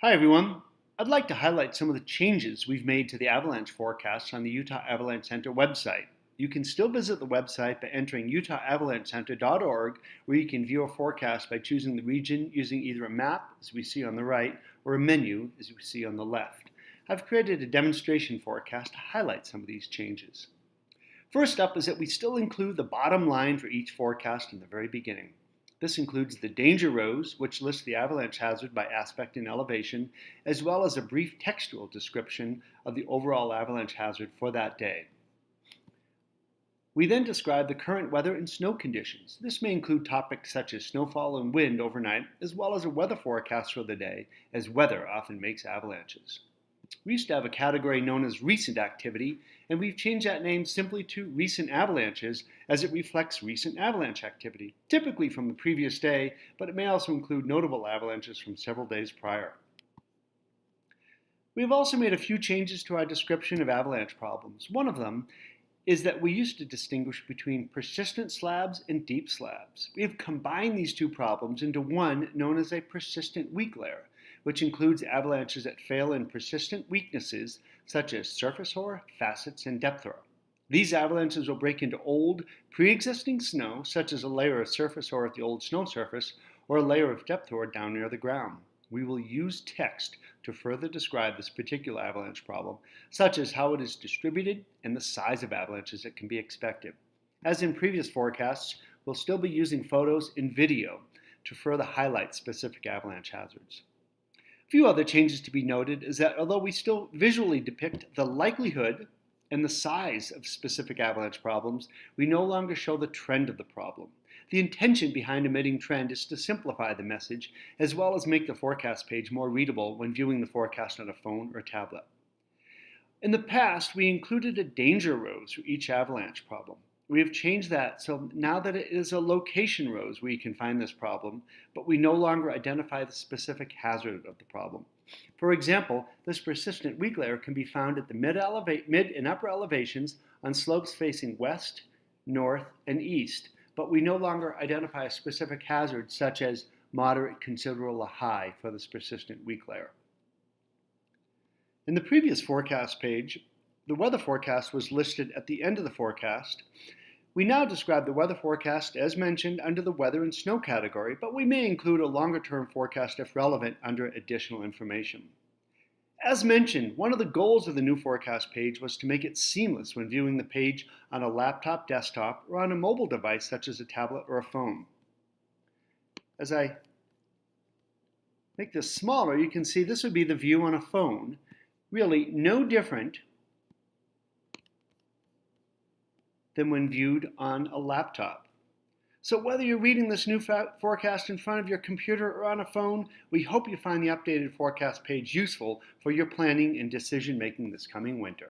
Hi everyone. I'd like to highlight some of the changes we've made to the avalanche forecast on the Utah Avalanche Center website. You can still visit the website by entering utahaavalanchecenter.org, where you can view a forecast by choosing the region using either a map, as we see on the right, or a menu, as we see on the left. I've created a demonstration forecast to highlight some of these changes. First up is that we still include the bottom line for each forecast in the very beginning. This includes the danger rows, which list the avalanche hazard by aspect and elevation, as well as a brief textual description of the overall avalanche hazard for that day. We then describe the current weather and snow conditions. This may include topics such as snowfall and wind overnight, as well as a weather forecast for the day, as weather often makes avalanches. We used to have a category known as recent activity, and we've changed that name simply to recent avalanches, as it reflects recent avalanche activity, typically from the previous day, but it may also include notable avalanches from several days prior. We have also made a few changes to our description of avalanche problems. One of them is that we used to distinguish between persistent slabs and deep slabs. We have combined these two problems into one known as a persistent weak layer, which includes avalanches that fail in persistent weaknesses such as surface hoar, facets, and depth hoar. These avalanches will break into old, pre-existing snow, such as a layer of surface hoar at the old snow surface, or a layer of depth hoar down near the ground. We will use text to further describe this particular avalanche problem, such as how it is distributed and the size of avalanches that can be expected. As in previous forecasts, we'll still be using photos and video to further highlight specific avalanche hazards. A few other changes to be noted is that although we still visually depict the likelihood and the size of specific avalanche problems, we no longer show the trend of the problem. The intention behind omitting trend is to simplify the message, as well as make the forecast page more readable when viewing the forecast on a phone or tablet. In the past, we included a danger rows for each avalanche problem. We have changed that so now that it is a location rows where you can find this problem, but we no longer identify the specific hazard of the problem. For example, this persistent weak layer can be found at the mid and upper elevations on slopes facing west, north, and east, but we no longer identify a specific hazard such as moderate, considerable, or high for this persistent weak layer. In the previous forecast page, the weather forecast was listed at the end of the forecast. We now describe the weather forecast as mentioned under the weather and snow category, but we may include a longer-term forecast if relevant under additional information. As mentioned, one of the goals of the new forecast page was to make it seamless when viewing the page on a laptop, desktop, or on a mobile device such as a tablet or a phone. As I make this smaller, you can see this would be the view on a phone. Really no different than when viewed on a laptop. So whether you're reading this new forecast in front of your computer or on a phone, we hope you find the updated forecast page useful for your planning and decision making this coming winter.